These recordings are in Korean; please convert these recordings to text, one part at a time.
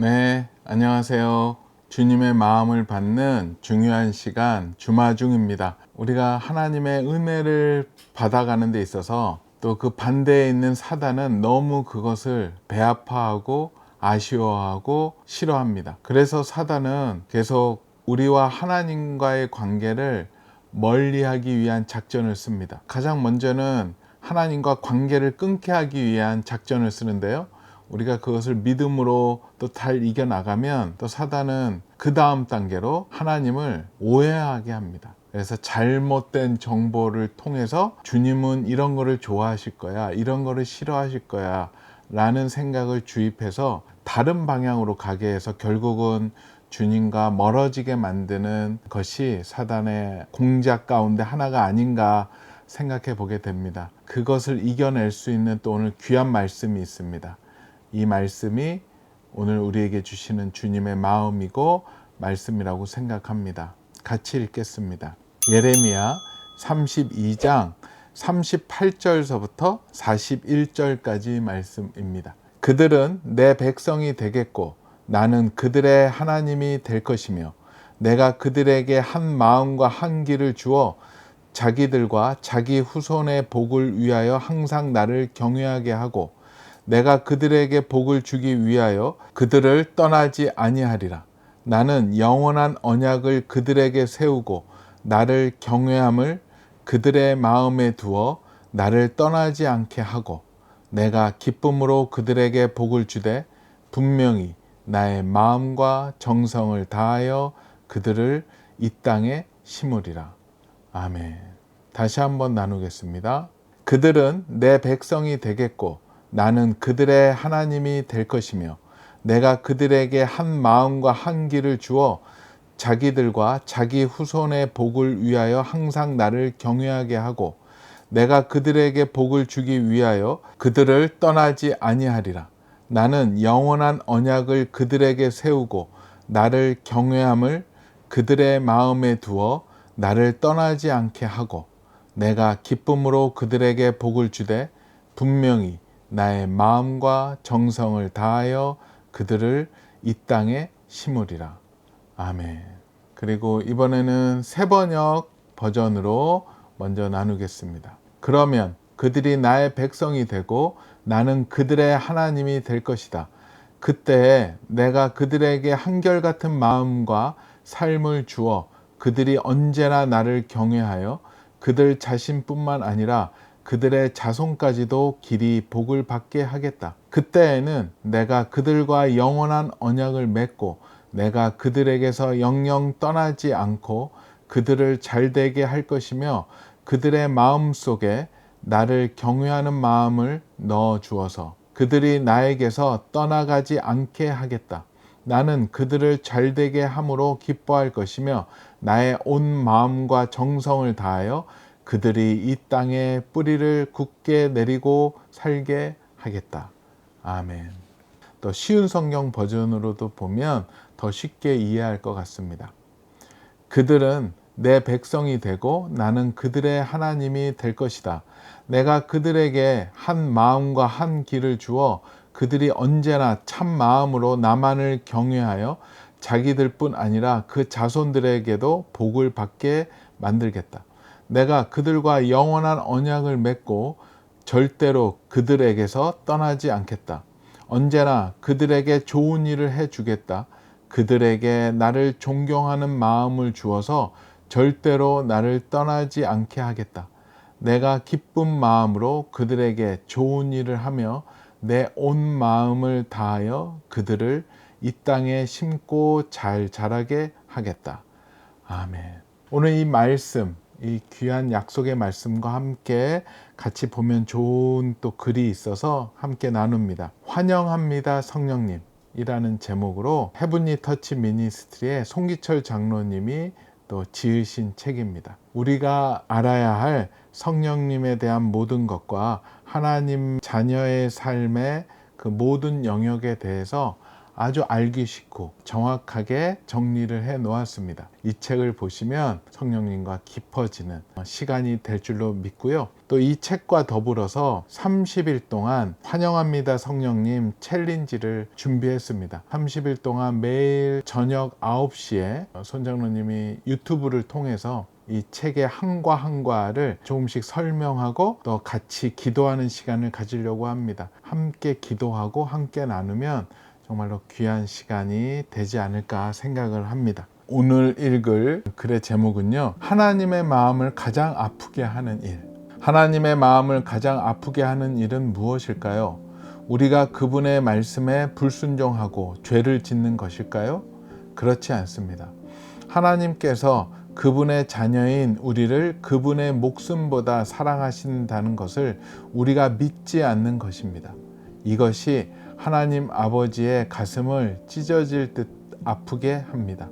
네, 안녕하세요. 주님의 마음을 받는 중요한 시간 주마중입니다. 우리가 하나님의 은혜를 받아가는 데 있어서 또 그 반대에 있는 사단은 너무 그것을 배아파하고 아쉬워하고 싫어합니다. 그래서 사단은 계속 우리와 하나님과의 관계를 멀리하기 위한 작전을 씁니다. 가장 먼저는 하나님과 관계를 끊게 하기 위한 작전을 쓰는데요. 우리가 그것을 믿음으로 또 잘 이겨나가면 또 사단은 그 다음 단계로 하나님을 오해하게 합니다. 그래서 잘못된 정보를 통해서 주님은 이런 거를 좋아하실 거야, 이런 거를 싫어하실 거야 라는 생각을 주입해서 다른 방향으로 가게 해서 결국은 주님과 멀어지게 만드는 것이 사단의 공작 가운데 하나가 아닌가 생각해 보게 됩니다. 그것을 이겨낼 수 있는 또 오늘 귀한 말씀이 있습니다. 이 말씀이 오늘 우리에게 주시는 주님의 마음이고 말씀이라고 생각합니다. 같이 읽겠습니다. 예레미야 32장 38절서부터 41절까지 말씀입니다. 그들은 내 백성이 되겠고 나는 그들의 하나님이 될 것이며 내가 그들에게 한 마음과 한 길을 주어 자기들과 자기 후손의 복을 위하여 항상 나를 경외하게 하고 내가 그들에게 복을 주기 위하여 그들을 떠나지 아니하리라. 나는 영원한 언약을 그들에게 세우고 나를 경외함을 그들의 마음에 두어 나를 떠나지 않게 하고 내가 기쁨으로 그들에게 복을 주되 분명히 나의 마음과 정성을 다하여 그들을 이 땅에 심으리라. 아멘. 다시 한번 나누겠습니다. 그들은 내 백성이 되겠고 나는 그들의 하나님이 될 것이며 내가 그들에게 한 마음과 한 길을 주어 자기들과 자기 후손의 복을 위하여 항상 나를 경외하게 하고 내가 그들에게 복을 주기 위하여 그들을 떠나지 아니하리라. 나는 영원한 언약을 그들에게 세우고 나를 경외함을 그들의 마음에 두어 나를 떠나지 않게 하고 내가 기쁨으로 그들에게 복을 주되 분명히 나의 마음과 정성을 다하여 그들을 이 땅에 심으리라. 아멘. 그리고 이번에는 세번역 버전으로 먼저 나누겠습니다. 그러면 그들이 나의 백성이 되고 나는 그들의 하나님이 될 것이다. 그때 내가 그들에게 한결같은 마음과 삶을 주어 그들이 언제나 나를 경외하여 그들 자신뿐만 아니라 그들의 자손까지도 길이 복을 받게 하겠다. 그때에는 내가 그들과 영원한 언약을 맺고 내가 그들에게서 영영 떠나지 않고 그들을 잘되게 할 것이며 그들의 마음 속에 나를 경외하는 마음을 넣어 주어서 그들이 나에게서 떠나가지 않게 하겠다. 나는 그들을 잘되게 함으로 기뻐할 것이며 나의 온 마음과 정성을 다하여 그들이 이 땅에 뿌리를 굳게 내리고 살게 하겠다. 아멘. 또 쉬운 성경 버전으로도 보면 더 쉽게 이해할 것 같습니다. 그들은 내 백성이 되고 나는 그들의 하나님이 될 것이다. 내가 그들에게 한 마음과 한 길을 주어 그들이 언제나 참 마음으로 나만을 경외하여 자기들뿐 아니라 그 자손들에게도 복을 받게 만들겠다. 내가 그들과 영원한 언약을 맺고 절대로 그들에게서 떠나지 않겠다. 언제나 그들에게 좋은 일을 해주겠다. 그들에게 나를 존경하는 마음을 주어서 절대로 나를 떠나지 않게 하겠다. 내가 기쁜 마음으로 그들에게 좋은 일을 하며 내 온 마음을 다하여 그들을 이 땅에 심고 잘 자라게 하겠다. 아멘. 오늘 이 말씀, 이 귀한 약속의 말씀과 함께 같이 보면 좋은 또 글이 있어서 함께 나눕니다. 환영합니다, 성령님 이라는 제목으로 헤븐리 터치 미니스트리의 송기철 장로님이 또 지으신 책입니다. 우리가 알아야 할 성령님에 대한 모든 것과 하나님 자녀의 삶의 그 모든 영역에 대해서 아주 알기 쉽고 정확하게 정리를 해 놓았습니다. 이 책을 보시면 성령님과 깊어지는 시간이 될 줄로 믿고요. 또 이 책과 더불어서 30일 동안 환영합니다 성령님 챌린지를 준비했습니다. 30일 동안 매일 저녁 9시에 손장로님이 유튜브를 통해서 이 책의 한과 한과를 조금씩 설명하고 또 같이 기도하는 시간을 가지려고 합니다. 함께 기도하고 함께 나누면 정말로 귀한 시간이 되지 않을까 생각을 합니다. 오늘 읽을 글의 제목은요, 하나님의 마음을 가장 아프게 하는 일. 하나님의 마음을 가장 아프게 하는 일은 무엇일까요? 우리가 그분의 말씀에 불순종하고 죄를 짓는 것일까요? 그렇지 않습니다. 하나님께서 그분의 자녀인 우리를 그분의 목숨보다 사랑하신다는 것을 우리가 믿지 않는 것입니다. 이것이 하나님 아버지의 가슴을 찢어질 듯 아프게 합니다.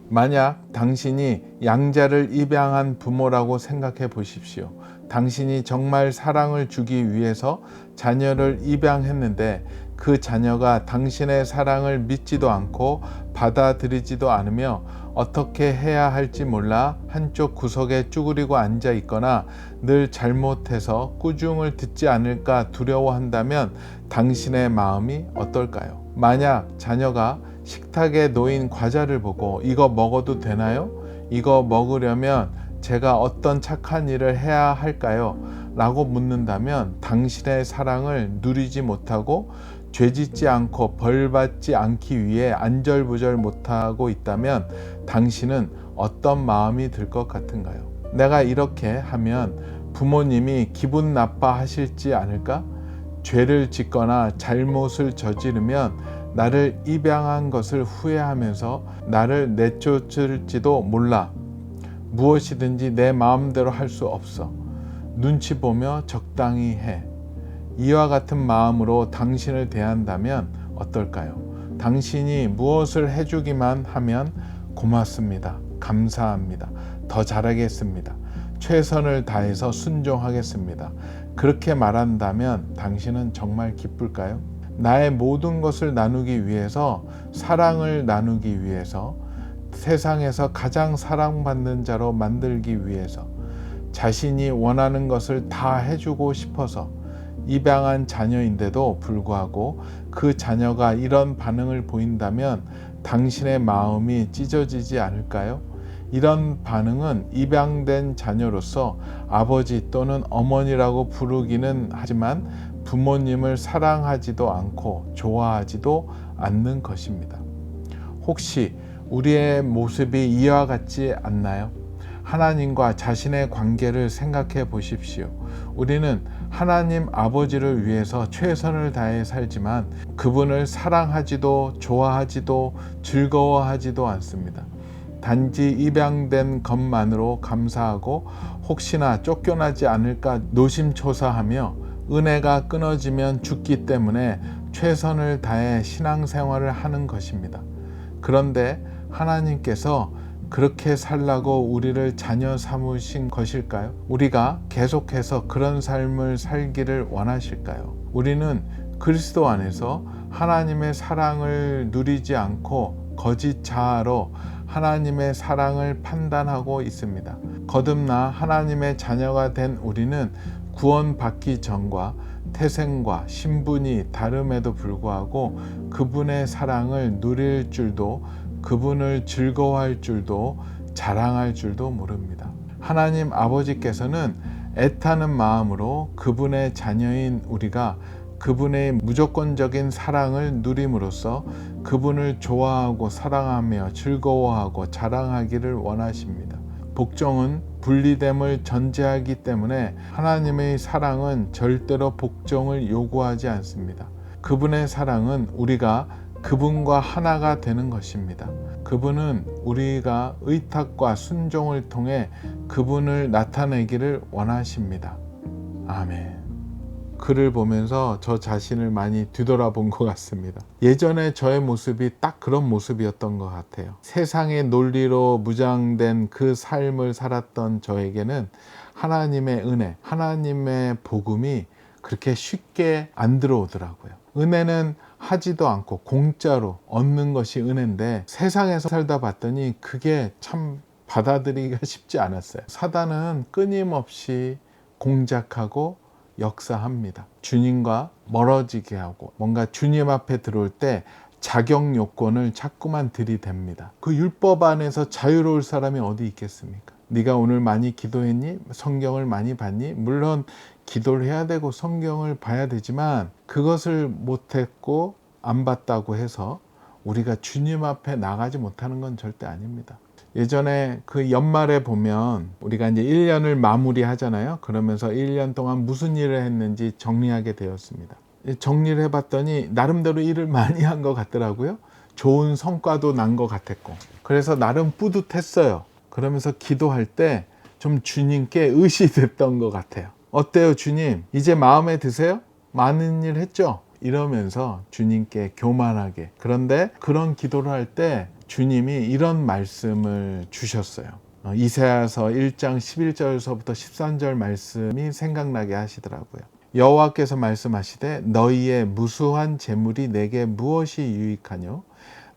만약 당신이 양자를 입양한 부모라고 생각해 보십시오. 당신이 정말 사랑을 주기 위해서 자녀를 입양했는데 그 자녀가 당신의 사랑을 믿지도 않고 받아들이지도 않으며 어떻게 해야 할지 몰라 한쪽 구석에 쭈그리고 앉아 있거나 늘 잘못해서 꾸중을 듣지 않을까 두려워한다면 당신의 마음이 어떨까요? 만약 자녀가 식탁에 놓인 과자를 보고 이거 먹어도 되나요? 이거 먹으려면 제가 어떤 착한 일을 해야 할까요? 라고 묻는다면 당신의 사랑을 누리지 못하고 죄짓지 않고 벌받지 않기 위해 안절부절 못하고 있다면 당신은 어떤 마음이 들 것 같은가요? 내가 이렇게 하면 부모님이 기분 나빠하실지 않을까? 죄를 짓거나 잘못을 저지르면 나를 입양한 것을 후회하면서 나를 내쫓을지도 몰라. 무엇이든지 내 마음대로 할 수 없어. 눈치 보며 적당히 해. 이와 같은 마음으로 당신을 대한다면 어떨까요? 당신이 무엇을 해주기만 하면 고맙습니다. 감사합니다. 더 잘하겠습니다. 최선을 다해서 순종하겠습니다. 그렇게 말한다면 당신은 정말 기쁠까요? 나의 모든 것을 나누기 위해서, 사랑을 나누기 위해서, 세상에서 가장 사랑받는 자로 만들기 위해서, 자신이 원하는 것을 다 해주고 싶어서 입양한 자녀인데도 불구하고 그 자녀가 이런 반응을 보인다면 당신의 마음이 찢어지지 않을까요? 이런 반응은 입양된 자녀로서 아버지 또는 어머니라고 부르기는 하지만 부모님을 사랑하지도 않고 좋아하지도 않는 것입니다. 혹시 우리의 모습이 이와 같지 않나요? 하나님과 자신의 관계를 생각해 보십시오. 우리는 하나님 아버지를 위해서 최선을 다해 살지만 그분을 사랑하지도 좋아하지도 즐거워하지도 않습니다. 단지 입양된 것만으로 감사하고 혹시나 쫓겨나지 않을까 노심초사하며 은혜가 끊어지면 죽기 때문에 최선을 다해 신앙생활을 하는 것입니다. 그런데 하나님께서 그렇게 살라고 우리를 자녀 삼으신 것일까요? 우리가 계속해서 그런 삶을 살기를 원하실까요? 우리는 그리스도 안에서 하나님의 사랑을 누리지 않고 거짓 자아로 하나님의 사랑을 판단하고 있습니다. 거듭나 하나님의 자녀가 된 우리는 구원받기 전과 태생과 신분이 다름에도 불구하고 그분의 사랑을 누릴 줄도, 그분을 즐거워할 줄도, 자랑할 줄도 모릅니다. 하나님 아버지께서는 애타는 마음으로 그분의 자녀인 우리가 그분의 무조건적인 사랑을 누림으로써 그분을 좋아하고 사랑하며 즐거워하고 자랑하기를 원하십니다. 복종은 분리됨을 전제하기 때문에 하나님의 사랑은 절대로 복종을 요구하지 않습니다. 그분의 사랑은 우리가 그분과 하나가 되는 것입니다. 그분은 우리가 의탁과 순종을 통해 그분을 나타내기를 원하십니다. 아멘. 글을 보면서 저 자신을 많이 뒤돌아본 것 같습니다. 예전에 저의 모습이 딱 그런 모습이었던 것 같아요. 세상의 논리로 무장된 그 삶을 살았던 저에게는 하나님의 은혜, 하나님의 복음이 그렇게 쉽게 안 들어오더라고요. 은혜는 하지도 않고 공짜로 얻는 것이 은혜인데 세상에서 살다 봤더니 그게 참 받아들이기가 쉽지 않았어요. 사단은 끊임없이 공작하고 역사합니다. 주님과 멀어지게 하고 뭔가 주님 앞에 들어올 때 자격 요건을 자꾸만 들이댑니다. 그 율법 안에서 자유로울 사람이 어디 있겠습니까? 네가 오늘 많이 기도했니? 성경을 많이 봤니? 물론 기도를 해야 되고 성경을 봐야 되지만 그것을 못했고 안 봤다고 해서 우리가 주님 앞에 나가지 못하는 건 절대 아닙니다. 예전에 그 연말에 보면 우리가 이제 1년을 마무리하잖아요. 그러면서 1년 동안 무슨 일을 했는지 정리하게 되었습니다. 정리를 해봤더니 나름대로 일을 많이 한 것 같더라고요. 좋은 성과도 난 것 같았고. 그래서 나름 뿌듯했어요. 그러면서 기도할 때 좀 주님께 의시됐던 것 같아요. 어때요, 주님? 이제 마음에 드세요? 많은 일 했죠? 이러면서 주님께 교만하게. 그런데 그런 기도를 할 때 주님이 이런 말씀을 주셨어요. 이사야서 1장 11절서부터 13절 말씀이 생각나게 하시더라고요. 여호와께서 말씀하시되 너희의 무수한 재물이 내게 무엇이 유익하뇨?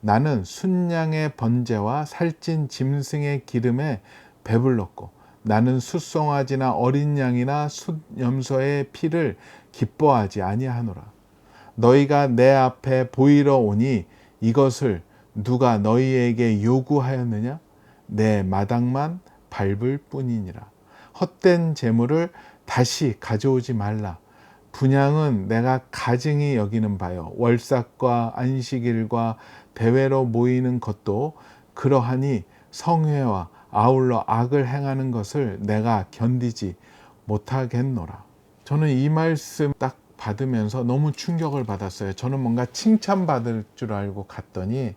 나는 순양의 번제와 살찐 짐승의 기름에 배불렀고 나는 숫송아지나 어린 양이나 숫염소의 피를 기뻐하지 아니하노라. 너희가 내 앞에 보이러 오니 이것을 누가 너희에게 요구하였느냐? 내 마당만 밟을 뿐이니라. 헛된 재물을 다시 가져오지 말라. 분향은 내가 가증히 여기는 바요. 월삭과 안식일과 대회로 모이는 것도 그러하니 성회와 아울러 악을 행하는 것을 내가 견디지 못하겠노라. 저는 이 말씀 딱 받으면서 너무 충격을 받았어요. 저는 뭔가 칭찬받을 줄 알고 갔더니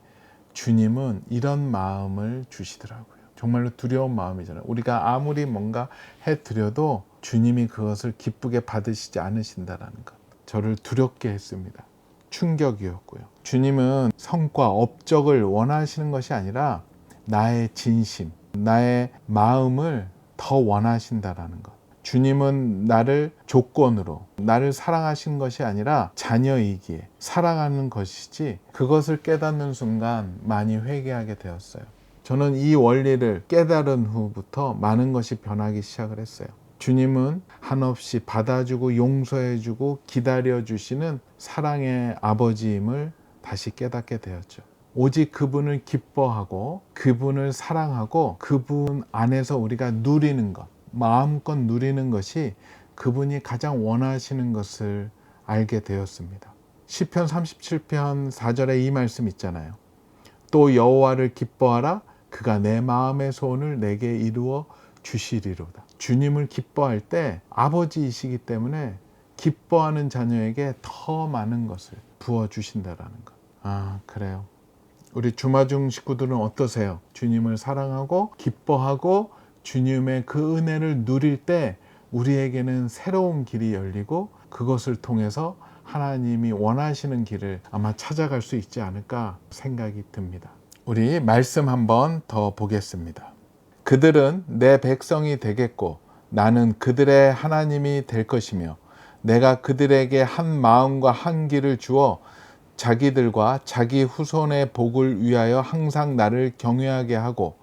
주님은 이런 마음을 주시더라고요. 정말로 두려운 마음이잖아요. 우리가 아무리 뭔가 해드려도 주님이 그것을 기쁘게 받으시지 않으신다는 것. 저를 두렵게 했습니다. 충격이었고요. 주님은 성과, 업적을 원하시는 것이 아니라 나의 진심, 나의 마음을 더 원하신다는 것. 주님은 나를 조건으로, 나를 사랑하신 것이 아니라 자녀이기에 사랑하는 것이지, 그것을 깨닫는 순간 많이 회개하게 되었어요. 저는 이 원리를 깨달은 후부터 많은 것이 변하기 시작을 했어요. 주님은 한없이 받아주고 용서해주고 기다려주시는 사랑의 아버지임을 다시 깨닫게 되었죠. 오직 그분을 기뻐하고 그분을 사랑하고 그분 안에서 우리가 누리는 것, 마음껏 누리는 것이 그분이 가장 원하시는 것을 알게 되었습니다. 시편 37편 4절에 이 말씀 있잖아요. 또 여호와를 기뻐하라. 그가 내 마음의 소원을 내게 이루어 주시리로다. 주님을 기뻐할 때 아버지이시기 때문에 기뻐하는 자녀에게 더 많은 것을 부어주신다라는 것. 그래요. 우리 주마중 식구들은 어떠세요? 주님을 사랑하고 기뻐하고 주님의 그 은혜를 누릴 때 우리에게는 새로운 길이 열리고 그것을 통해서 하나님이 원하시는 길을 아마 찾아갈 수 있지 않을까 생각이 듭니다. 우리 말씀 한번 더 보겠습니다. 그들은 내 백성이 되겠고 나는 그들의 하나님이 될 것이며 내가 그들에게 한 마음과 한 길을 주어 자기들과 자기 후손의 복을 위하여 항상 나를 경외하게 하고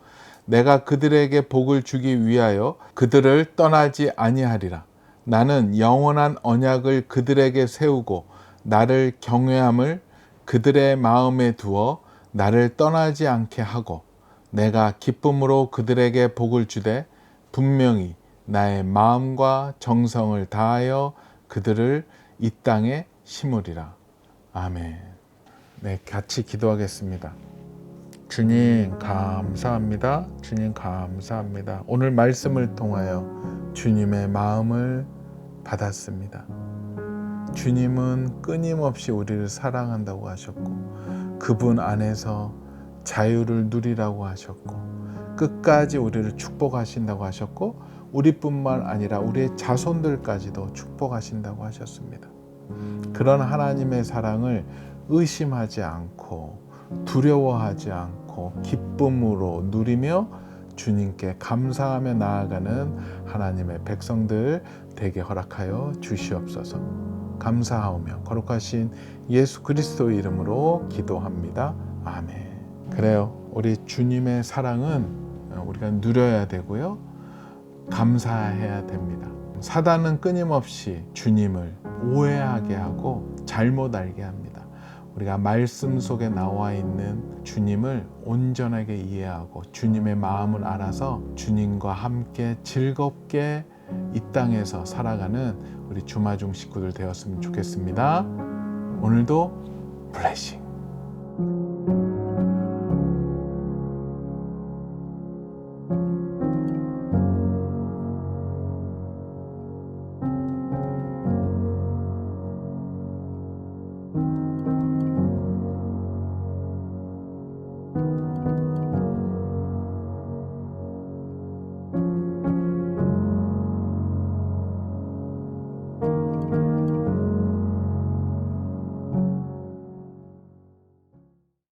내가 그들에게 복을 주기 위하여 그들을 떠나지 아니하리라. 나는 영원한 언약을 그들에게 세우고 나를 경외함을 그들의 마음에 두어 나를 떠나지 않게 하고 내가 기쁨으로 그들에게 복을 주되 분명히 나의 마음과 정성을 다하여 그들을 이 땅에 심으리라. 아멘. 네, 같이 기도하겠습니다. 주님 감사합니다. 주님 감사합니다. 오늘 말씀을 통하여 주님의 마음을 받았습니다. 주님은 끊임없이 우리를 사랑한다고 하셨고 그분 안에서 자유를 누리라고 하셨고 끝까지 우리를 축복하신다고 하셨고 우리뿐만 아니라 우리의 자손들까지도 축복하신다고 하셨습니다. 그런 하나님의 사랑을 의심하지 않고 두려워하지 않고 기쁨으로 누리며 주님께 감사하며 나아가는 하나님의 백성들 되게 허락하여 주시옵소서. 감사하오며 거룩하신 예수 그리스도의 이름으로 기도합니다. 아멘. 그래요. 우리 주님의 사랑은 우리가 누려야 되고요. 감사해야 됩니다. 사단은 끊임없이 주님을 오해하게 하고 잘못 알게 합니다. 우리가 말씀 속에 나와 있는 주님을 온전하게 이해하고 주님의 마음을 알아서 주님과 함께 즐겁게 이 땅에서 살아가는 우리 주마중 식구들 되었으면 좋겠습니다. 오늘도 블레싱.